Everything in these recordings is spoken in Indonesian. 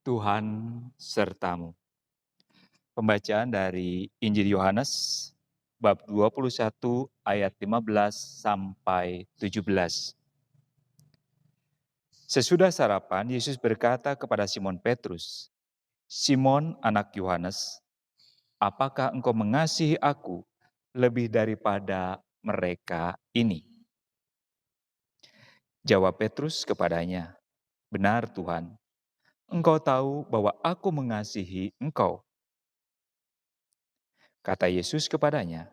Tuhan sertamu. Pembacaan dari Injil Yohanes bab 21 ayat 15 sampai 17. Sesudah sarapan, Yesus berkata kepada Simon Petrus, "Simon anak Yohanes, apakah engkau mengasihi aku lebih daripada mereka ini?" Jawab Petrus kepadanya, "Benar Tuhan, engkau tahu bahwa aku mengasihi engkau." Kata Yesus kepadanya,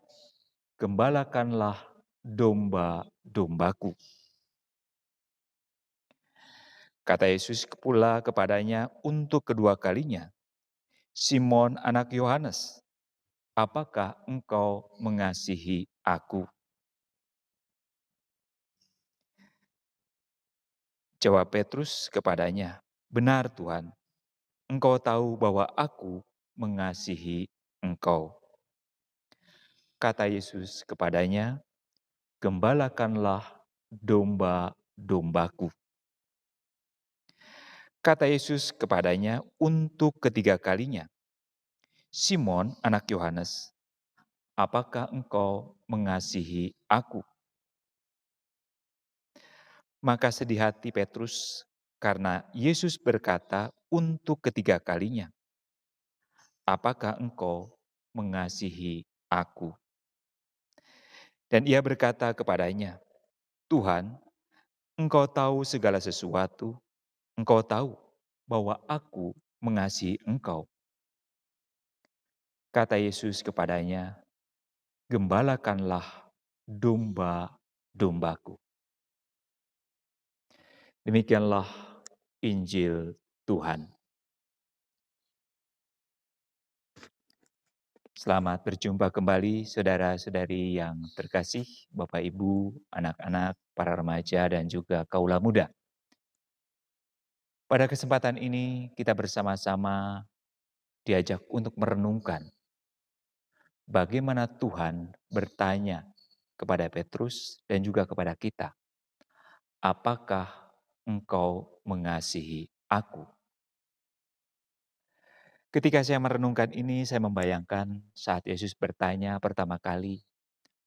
"Gembalakanlah domba-dombaku." Kata Yesus pula kepadanya untuk kedua kalinya, "Simon anak Yohanes, apakah engkau mengasihi aku?" Jawab Petrus kepadanya, "Benar Tuhan, engkau tahu bahwa aku mengasihi engkau." Kata Yesus kepadanya, "Gembalakanlah domba-dombaku." Kata Yesus kepadanya untuk ketiga kalinya, "Simon anak Yohanes, apakah engkau mengasihi aku?" Maka sedih hati Petrus karena Yesus berkata untuk ketiga kalinya, "Apakah engkau mengasihi aku?" Dan ia berkata kepadanya, "Tuhan, engkau tahu segala sesuatu, engkau tahu bahwa aku mengasihi engkau." Kata Yesus kepadanya, "Gembalakanlah domba-dombaku." Demikianlah Injil Tuhan. Selamat berjumpa kembali saudara-saudari yang terkasih, Bapak Ibu, anak-anak, para remaja, dan juga kaula muda. Pada kesempatan ini kita bersama-sama diajak untuk merenungkan bagaimana Tuhan bertanya kepada Petrus dan juga kepada kita, "Apakah engkau mengasihi aku?" Ketika saya merenungkan ini, saya membayangkan saat Yesus bertanya pertama kali,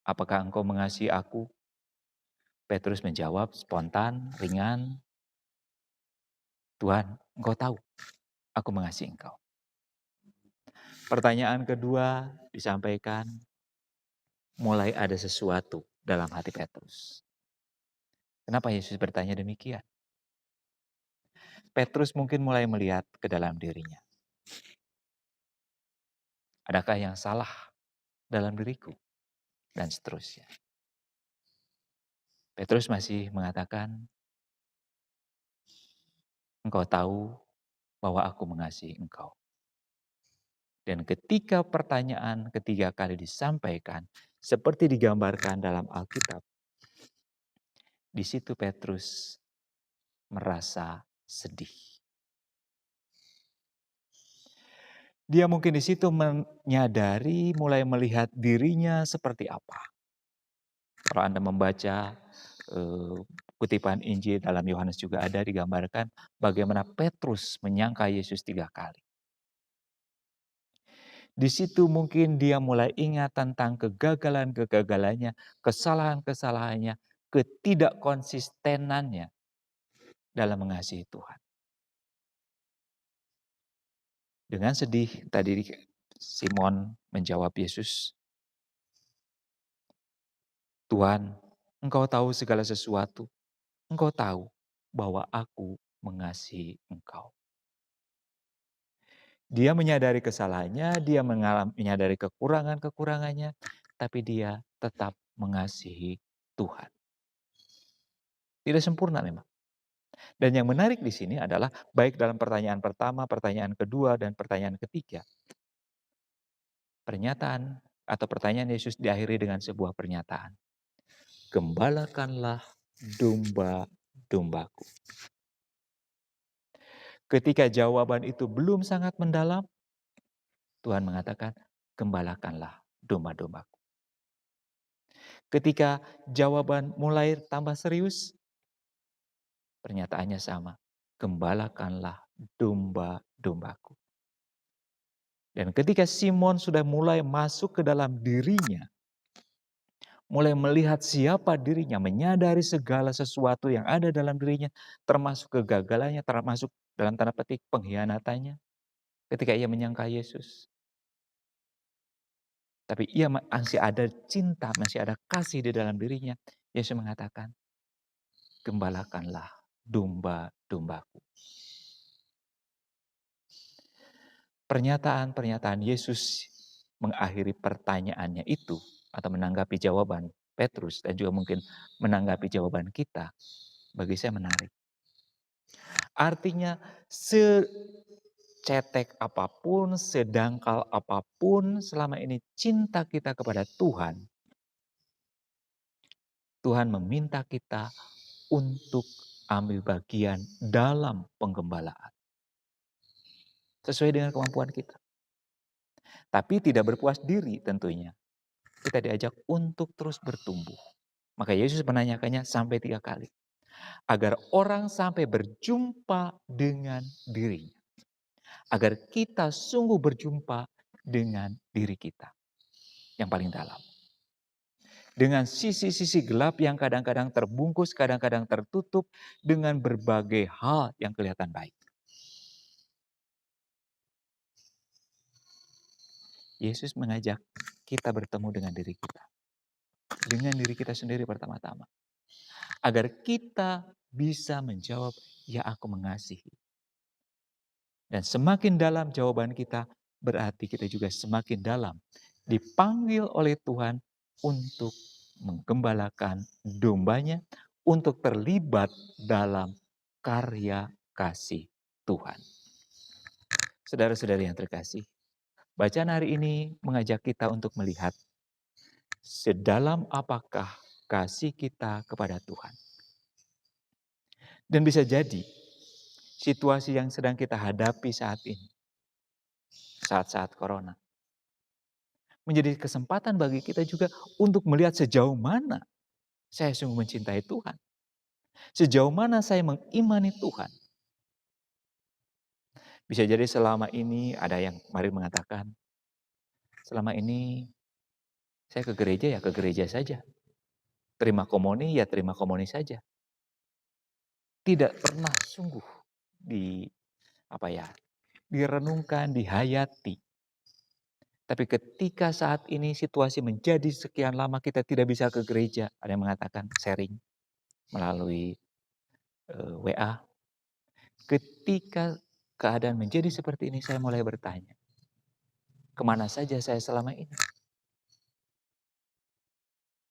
"Apakah engkau mengasihi aku?" Petrus menjawab spontan, ringan, "Tuhan, engkau tahu aku mengasihi engkau." Pertanyaan kedua disampaikan, mulai ada sesuatu dalam hati Petrus. Kenapa Yesus bertanya demikian? Petrus mungkin mulai melihat ke dalam dirinya. Adakah yang salah dalam diriku? Dan seterusnya. Petrus masih mengatakan, "Engkau tahu bahwa aku mengasihi engkau." Dan ketika pertanyaan ketiga kali disampaikan, seperti digambarkan dalam Alkitab, di situ Petrus merasa sedih. Dia mungkin di situ menyadari, mulai melihat dirinya seperti apa. Kalau Anda membaca kutipan Injil dalam Yohanes juga ada digambarkan bagaimana Petrus menyangka Yesus 3 kali. Di situ mungkin dia mulai ingat tentang kegagalan-kegagalannya, kesalahan-kesalahannya, ketidakkonsistenannya dalam mengasihi Tuhan. Dengan sedih tadi Simon menjawab Yesus, "Tuhan, engkau tahu segala sesuatu. Engkau tahu bahwa aku mengasihi engkau." Dia menyadari kesalahannya, dia menyadari kekurangan-kekurangannya, tapi dia tetap mengasihi Tuhan. Tidak sempurna memang. Dan yang menarik di sini adalah baik dalam pertanyaan pertama, pertanyaan kedua, dan pertanyaan ketiga. Pernyataan atau pertanyaan Yesus diakhiri dengan sebuah pernyataan. "Gembalakanlah domba-dombaku." Ketika jawaban itu belum sangat mendalam, Tuhan mengatakan, "Gembalakanlah domba-dombaku." Ketika jawaban mulai tambah serius, pernyataannya sama. gembalakanlah domba-dombaku. Dan ketika Simon sudah mulai masuk ke dalam dirinya, mulai melihat siapa dirinya, menyadari segala sesuatu yang ada dalam dirinya, termasuk kegagalannya, termasuk dalam tanda petik pengkhianatannya, ketika ia menyangka Yesus. Tapi ia masih ada cinta, masih ada kasih di dalam dirinya. Yesus mengatakan, gembalakanlah domba-dombaku. Pernyataan-pernyataan Yesus mengakhiri pertanyaannya itu, atau menanggapi jawaban Petrus, dan juga mungkin menanggapi jawaban kita, bagi saya menarik. Artinya, secetek apapun, sedangkal apapun, selama ini cinta kita kepada Tuhan, Tuhan meminta kita untuk ambil bagian dalam penggembalaan. Sesuai dengan kemampuan kita. Tapi tidak berpuas diri tentunya. Kita diajak untuk terus bertumbuh. Maka Yesus menanyakannya sampai 3 kali. Agar orang sampai berjumpa dengan dirinya. Agar kita sungguh berjumpa dengan diri kita. Yang paling dalam. Dengan sisi-sisi gelap yang kadang-kadang terbungkus, kadang-kadang tertutup. Dengan berbagai hal yang kelihatan baik. Yesus mengajak kita bertemu dengan diri kita. Dengan diri kita sendiri pertama-tama. Agar kita bisa menjawab, ya aku mengasihi. Dan semakin dalam jawaban kita, berarti kita juga semakin dalam dipanggil oleh Tuhan untuk menggembalakan dombanya, untuk terlibat dalam karya kasih Tuhan. Saudara-saudari yang terkasih, bacaan hari ini mengajak kita untuk melihat sedalam apakah kasih kita kepada Tuhan. Dan bisa jadi situasi yang sedang kita hadapi saat ini, saat-saat corona, menjadi kesempatan bagi kita juga untuk melihat sejauh mana saya sungguh mencintai Tuhan. Sejauh mana saya mengimani Tuhan. Bisa jadi selama ini ada yang kemarin mengatakan, selama ini saya ke gereja saja. Terima komuni ya terima komuni saja. Tidak pernah sungguh direnungkan, dihayati. Tapi ketika saat ini situasi menjadi sekian lama kita tidak bisa ke gereja, ada yang mengatakan sharing melalui WA. Ketika keadaan menjadi seperti ini, saya mulai bertanya, kemana saja saya selama ini?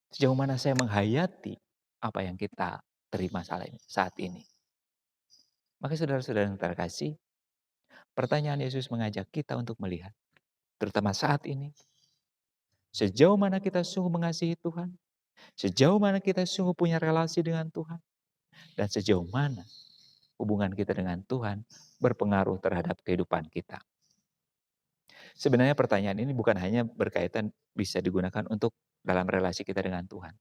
Sejauh mana saya menghayati apa yang kita terima saat ini? Maka saudara-saudara yang terkasih, pertanyaan Yesus mengajak kita untuk melihat, terutama saat ini, sejauh mana kita sungguh mengasihi Tuhan, sejauh mana kita sungguh punya relasi dengan Tuhan, dan sejauh mana hubungan kita dengan Tuhan berpengaruh terhadap kehidupan kita. Sebenarnya pertanyaan ini bukan hanya berkaitan bisa digunakan untuk dalam relasi kita dengan Tuhan.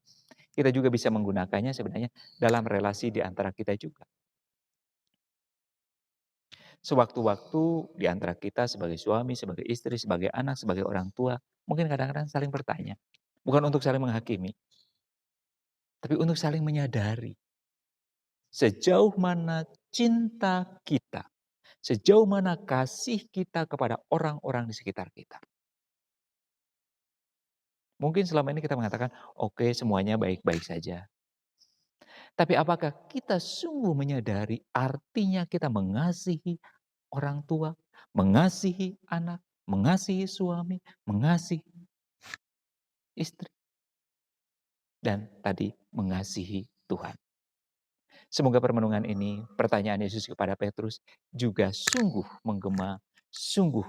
Kita juga bisa menggunakannya sebenarnya dalam relasi di antara kita juga. Sewaktu-waktu di antara kita sebagai suami, sebagai istri, sebagai anak, sebagai orang tua, mungkin kadang-kadang saling bertanya. Bukan untuk saling menghakimi, tapi untuk saling menyadari. Sejauh mana cinta kita, sejauh mana kasih kita kepada orang-orang di sekitar kita. Mungkin selama ini kita mengatakan, oke, semuanya baik-baik saja. Tapi apakah kita sungguh menyadari artinya kita mengasihi orang tua, mengasihi anak, mengasihi suami, mengasihi istri, dan tadi mengasihi Tuhan. Semoga permenungan ini, pertanyaan Yesus kepada Petrus juga sungguh menggema, sungguh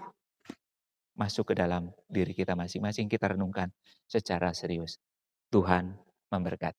masuk ke dalam diri kita masing-masing, kita renungkan secara serius. Tuhan memberkati.